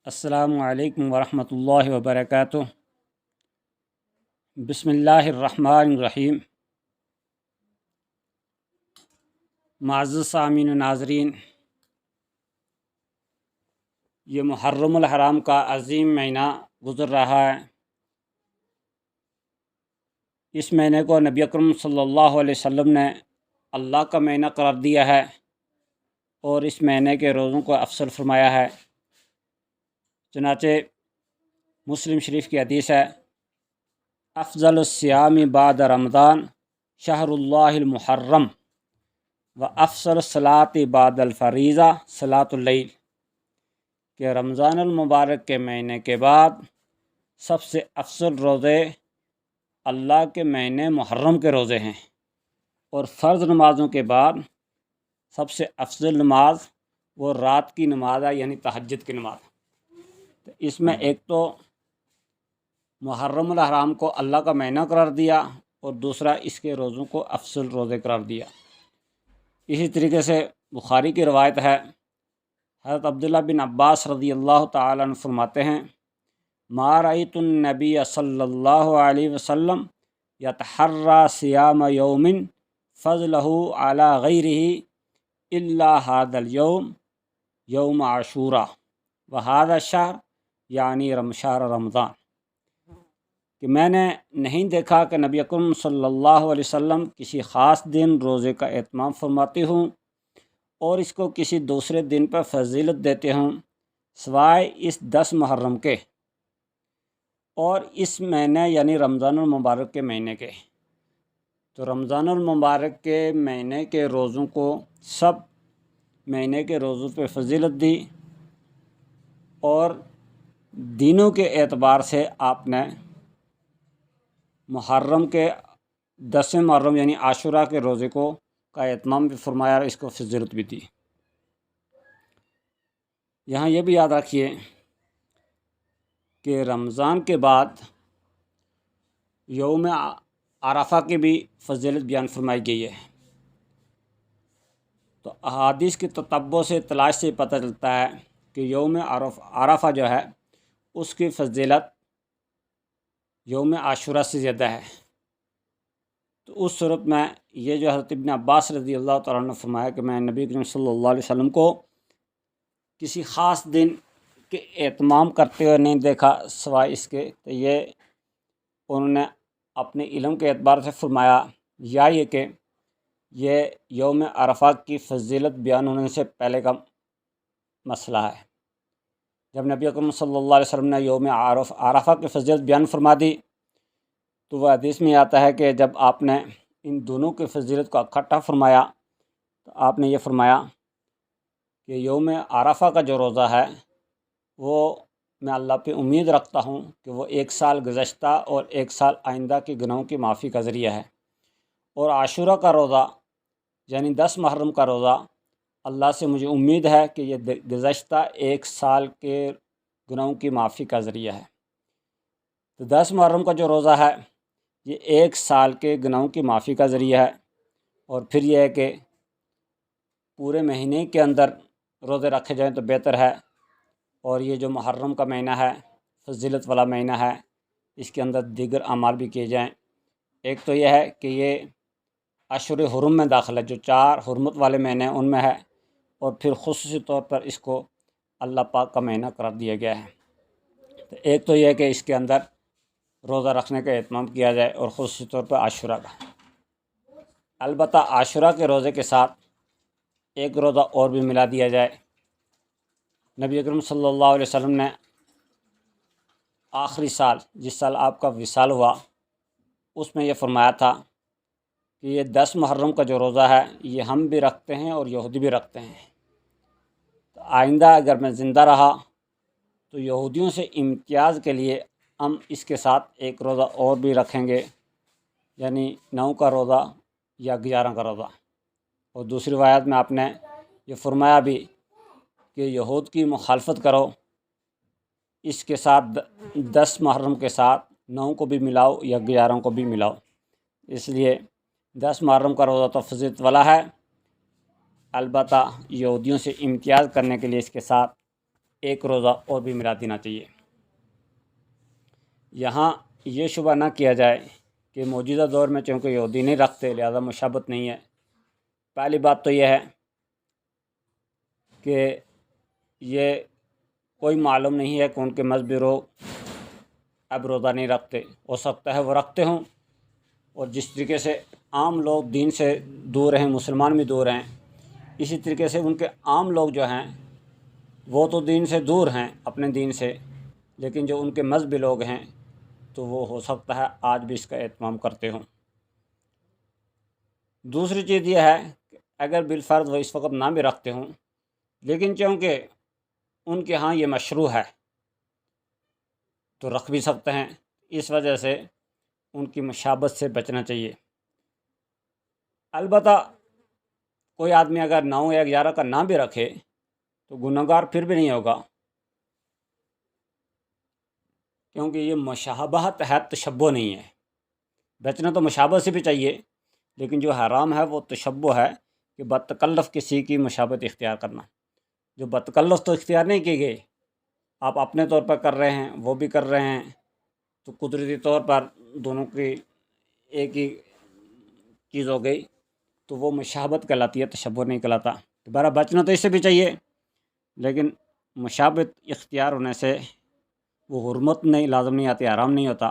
السلام علیکم ورحمۃ اللہ وبرکاتہ۔ بسم اللہ الرحمن الرحیم۔ معزز سامعین و ناظرین، یہ محرم الحرام کا عظیم مہینہ گزر رہا ہے۔ اس مہینے کو نبی اکرم صلی اللہ علیہ وسلم نے اللہ کا مہینہ قرار دیا ہے اور اس مہینے کے روزوں کو افضل فرمایا ہے۔ چنانچہ مسلم شریف کی حدیث ہے، افضل الصیام بعد رمضان شہر اللہ المحرم و افضل الصلاۃ بعد الفریضہ صلاۃ اللیل، کہ رمضان المبارک کے مہینے کے بعد سب سے افضل روزے اللہ کے مہینے محرم کے روزے ہیں، اور فرض نمازوں کے بعد سب سے افضل نماز وہ رات کی نماز ہے، یعنی تہجد کی نماز۔ تو اس میں ایک تو محرم الحرام کو اللہ کا مہینہ قرار دیا اور دوسرا اس کے روزوں کو افضل روزے قرار دیا۔ اسی طریقے سے بخاری کی روایت ہے، حضرت عبداللہ بن عباس رضی اللہ تعالیٰ عنہ فرماتے ہیں، ما رأیت النبی صلی اللہ علیہ وسلم یتحری صیام یوم فضلہ علی غیرہ الا ھذا اليوم یوم عاشوراء وھذا الشہر، یعنی شہر رمضان، کہ میں نے نہیں دیکھا کہ نبی اکرم صلی اللہ علیہ وسلم کسی خاص دن روزے کا اہتمام فرماتے ہوں اور اس کو کسی دوسرے دن پر فضیلت دیتے ہوں سوائے اس 10 محرم کے اور اس مہینے یعنی رمضان المبارک کے مہینے کے۔ تو رمضان المبارک کے مہینے کے روزوں کو سب مہینے کے روزوں پہ فضیلت دی، اور دنوں کے اعتبار سے آپ نے محرم کے 10 محرم یعنی عاشوراء کے روزے کو کا اہتمام بھی فرمایا اور اس کو فضیلت بھی دی۔ یہاں یہ بھی یاد رکھیے کہ رمضان کے بعد یوم عرفہ کی بھی فضیلت بیان فرمائی گئی ہے۔ تو احادیث کی تتبع سے تلاش سے پتہ چلتا ہے کہ یوم عرفہ جو ہے اس کی فضیلت یوم عاشوراء سے زیادہ ہے۔ تو اس صورت میں یہ جو حضرت ابن عباس رضی اللہ تعالیٰ نے فرمایا کہ میں نبی کریم صلی اللہ علیہ وسلم کو کسی خاص دن کے اہتمام کرتے ہوئے نہیں دیکھا سوائے اس کے، تو یہ انہوں نے اپنے علم کے اعتبار سے فرمایا، یا یہ کہ یہ یوم عرفہ کی فضیلت بیان ہونے سے پہلے کا مسئلہ ہے۔ جب نبی اکرم صلی اللہ علیہ وسلم نے یوم عرفہ کی فضیلت بیان فرما دی تو وہ حدیث میں آتا ہے کہ جب آپ نے ان دونوں کی فضیلت کو اکٹھا فرمایا تو آپ نے یہ فرمایا کہ یوم عرفہ کا جو روزہ ہے وہ میں اللہ پہ امید رکھتا ہوں کہ وہ 1 سال گزشتہ اور 1 سال آئندہ کے گناہوں کی معافی کا ذریعہ ہے، اور عاشوراء کا روزہ یعنی 10 محرم کا روزہ اللہ سے مجھے امید ہے کہ یہ گزشتہ 1 سال کے گناہوں کی معافی کا ذریعہ ہے۔ تو 10 محرم کا جو روزہ ہے یہ 1 سال کے گناہوں کی معافی کا ذریعہ ہے، اور پھر یہ ہے کہ پورے مہینے کے اندر روزے رکھے جائیں تو بہتر ہے، اور یہ جو محرم کا مہینہ ہے فضیلت والا مہینہ ہے، اس کے اندر دیگر اعمال بھی کیے جائیں۔ ایک تو یہ ہے کہ یہ اشہر حرم میں داخل ہے، جو 4 حرمت والے مہینے ہیں ان میں ہے، اور پھر خصوصی طور پر اس کو اللہ پاک کا مہینہ قرار دیا گیا ہے۔ تو ایک تو یہ ہے کہ اس کے اندر روزہ رکھنے کا اہتمام کیا جائے، اور خصوصی طور پر عاشوراء کا۔ البتہ عاشوراء کے روزے کے ساتھ ایک روزہ اور بھی ملا دیا جائے۔ نبی اکرم صلی اللہ علیہ وسلم نے آخری سال جس سال آپ کا وصال ہوا اس میں یہ فرمایا تھا کہ یہ 10 محرم کا جو روزہ ہے یہ ہم بھی رکھتے ہیں اور یہودی بھی رکھتے ہیں، تو آئندہ اگر میں زندہ رہا تو یہودیوں سے امتیاز کے لیے ہم اس کے ساتھ ایک روزہ اور بھی رکھیں گے، یعنی 9 کا روزہ یا 11 کا روزہ۔ اور دوسری روایت میں آپ نے یہ فرمایا بھی کہ یہود کی مخالفت کرو، اس کے ساتھ 10 محرم کے ساتھ 9 کو بھی ملاؤ یا 11 کو بھی ملاؤ۔ اس لیے 10 محرم کا روزہ تو فضیلت والا ہے، البتہ یہودیوں سے امتیاز کرنے کے لیے اس کے ساتھ ایک روزہ اور بھی ملا دینا چاہیے۔ یہاں یہ شبہ نہ کیا جائے کہ موجودہ دور میں چونکہ یہودی نہیں رکھتے لہذا مشابت نہیں ہے۔ پہلی بات تو یہ ہے کہ یہ کوئی معلوم نہیں ہے کہ ان کے مذہبی لوگ اب روزہ نہیں رکھتے، ہو سکتا ہے وہ رکھتے ہوں، اور جس طریقے سے عام لوگ دین سے دور ہیں، مسلمان بھی دور ہیں، اسی طریقے سے ان کے عام لوگ جو ہیں وہ تو دین سے دور ہیں اپنے دین سے، لیکن جو ان کے مذہبی لوگ ہیں تو وہ ہو سکتا ہے آج بھی اس کا اہتمام کرتے ہوں۔ دوسری چیز یہ ہے کہ اگر بالفرض وہ اس وقت نہ بھی رکھتے ہوں، لیکن چونکہ ان کے ہاں یہ مشروع ہے تو رکھ بھی سکتے ہیں، اس وجہ سے ان کی مشابت سے بچنا چاہیے۔ البتہ کوئی آدمی اگر 9 یا 11 کا نہ بھی رکھے تو گنہگار پھر بھی نہیں ہوگا، کیونکہ یہ مشابہت ہے، تشبہ نہیں ہے۔ بچنا تو مشابہت سے بھی چاہیے، لیکن جو حرام ہے وہ تشبہ ہے کہ بتکلف کسی کی مشابہت اختیار کرنا۔ جو بتکلف تو اختیار نہیں کی گئی، آپ اپنے طور پر کر رہے ہیں، وہ بھی کر رہے ہیں، تو قدرتی طور پر دونوں کی ایک ہی چیز ہو گئی، تو وہ مشابہت کہلاتی ہے، تشبہ نہیں کہلاتا۔ دوبارہ بچنا تو اس سے بھی چاہیے، لیکن مشابہت اختیار ہونے سے وہ حرمت نہیں لازم نہیں آتی، حرام نہیں ہوتا،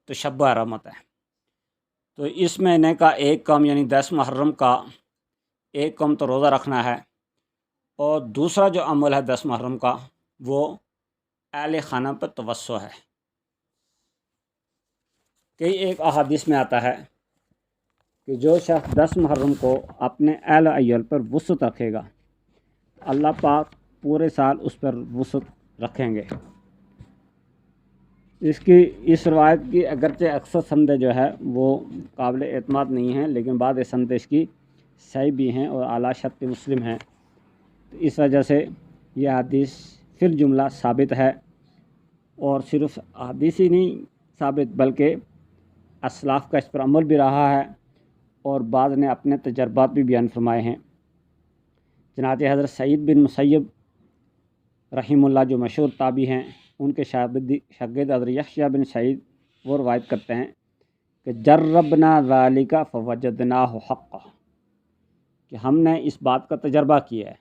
تشبہ حرام ہوتا ہے۔ تو اس مہینے کا ایک کم یعنی 10 محرم کا ایک کم تو روزہ رکھنا ہے، اور دوسرا جو عمل ہے 10 محرم کا وہ اہل خانہ پر توسع ہے۔ کئی ایک احادیث میں آتا ہے کہ جو شخص 10 محرم کو اپنے اہل عیال پر وسعت رکھے گا، اللہ پاک پورے سال اس پر وسعت رکھیں گے۔ اس روایت کی اگرچہ اکثر سندیں جو ہے وہ قابل اعتماد نہیں ہیں، لیکن بعض سندیں اس کی صحیح بھی ہیں اور اعلیٰ شرط مسلم ہیں، تو اس وجہ سے یہ حدیث فی الجملہ ثابت ہے، اور صرف حدیث ہی نہیں ثابت بلکہ اسلاف کا اس پر عمل بھی رہا ہے، اور بعض نے اپنے تجربات بھی بیان فرمائے ہیں۔ چنانچہ حضرت سعید بن مسیب رحمہ اللہ جو مشہور تابعی ہیں، ان کے شاگرد حضرت یحییٰ بن سعید وہ روایت کرتے ہیں کہ جربنا ذالک فوجدناہ حقا، کہ ہم نے اس بات کا تجربہ کیا ہے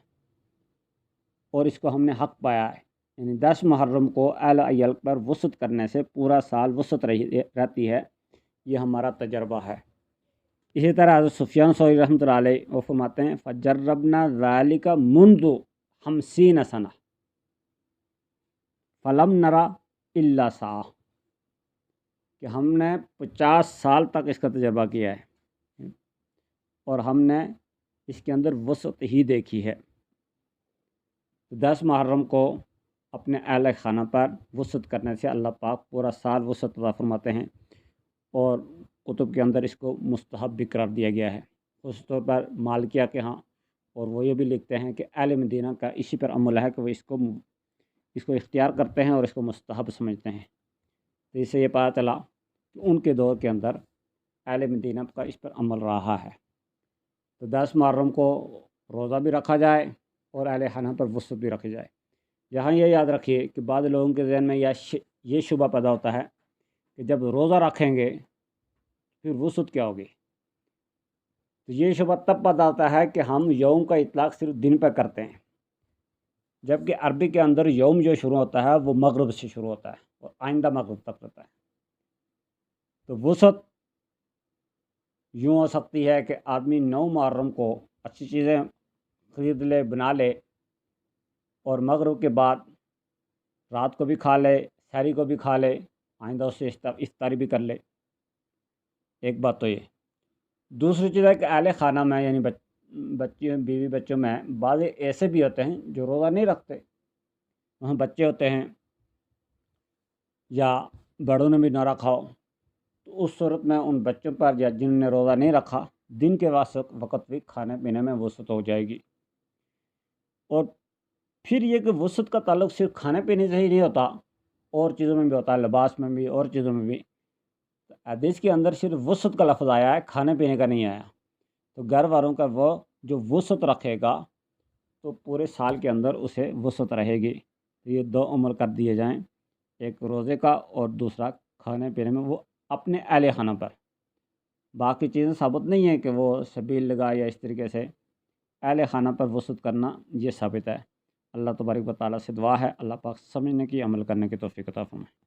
اور اس کو ہم نے حق پایا ہے، یعنی 10 محرم کو اہل عیال پر وسعت کرنے سے پورا سال وسعت رہتی ہے، یہ ہمارا تجربہ ہے۔ اسی طرح حضرت سفیان ثوری رحمۃ اللہ علیہ وہ فرماتے ہیں فجربنا ذالک منذ 50 سنہ فلم نرا الا ساعہ، کہ ہم نے 50 سال تک اس کا تجربہ کیا ہے اور ہم نے اس کے اندر وسعت ہی دیکھی ہے۔ 10 محرم کو اپنے اہل خانہ پر وسعت کرنے سے اللہ پاک پورا سال وسعت عطا فرماتے ہیں، اور کتب کے اندر اس کو مستحب بھی قرار دیا گیا ہے، خاص طور پر مالکیہ کے ہاں، اور وہ یہ بھی لکھتے ہیں کہ اہل مدینہ کا اسی پر عمل ہے کہ وہ اس کو اختیار کرتے ہیں اور اس کو مستحب سمجھتے ہیں۔ تو اس سے یہ پتہ چلا کہ ان کے دور کے اندر اہل مدینہ کا اس پر عمل رہا ہے۔ تو 10 محرم کو روزہ بھی رکھا جائے اور اہل خانہ پر وسعت بھی رکھی جائے۔ یہاں یہ یاد رکھیے کہ بعض لوگوں کے ذہن میں یہ شبہ پیدا ہوتا ہے کہ جب روزہ رکھیں گے پھر وسعت کیا ہوگی؟ تو یہ شبہ تب پیدا ہوتا ہے کہ ہم یوم کا اطلاق صرف دن پہ کرتے ہیں، جبکہ عربی کے اندر یوم جو شروع ہوتا ہے وہ مغرب سے شروع ہوتا ہے اور آئندہ مغرب تک رہتا ہے۔ تو وسعت یوں ہو سکتی ہے کہ آدمی 9 محرم کو اچھی چیزیں خرید لے، بنا لے، اور مغرب کے بعد رات کو بھی کھا لے، سحری کو بھی کھا لے، آئندہ اس سے افطاری بھی کر لے۔ ایک بات تو یہ۔ دوسری چیز ہے کہ اہل خانہ میں یعنی بچیوں بیوی بچوں میں بعض ایسے بھی ہوتے ہیں جو روزہ نہیں رکھتے، وہاں بچے ہوتے ہیں یا بڑوں نے بھی نہ رکھا ہو، تو اس صورت میں ان بچوں پر یا جن نے روزہ نہیں رکھا دن کے وقت بھی کھانے پینے میں وسعت ہو جائے گی۔ اور پھر یہ کہ وسعت کا تعلق صرف کھانے پینے سے ہی نہیں ہوتا، اور چیزوں میں بھی ہوتا ہے، لباس میں بھی اور چیزوں میں بھی۔ حدیث کے اندر صرف وسعت کا لفظ آیا ہے، کھانے پینے کا نہیں آیا۔ تو گھر والوں کا وہ جو وسعت رکھے گا تو پورے سال کے اندر اسے وسعت رہے گی، تو یہ 2 عمل کر دیے جائیں، ایک روزے کا اور دوسرا کھانے پینے میں، وہ اپنے اہل خانہ پر۔ باقی چیزیں ثابت نہیں ہیں کہ وہ سبیل لگا یا اس طریقے سے، اہل خانہ پر وسعت کرنا یہ ثابت ہے۔ اللہ تبارک و تعالیٰ سے دعا ہے اللہ پاک سمجھنے کی، عمل کرنے کی توفیق عطا فرمائے۔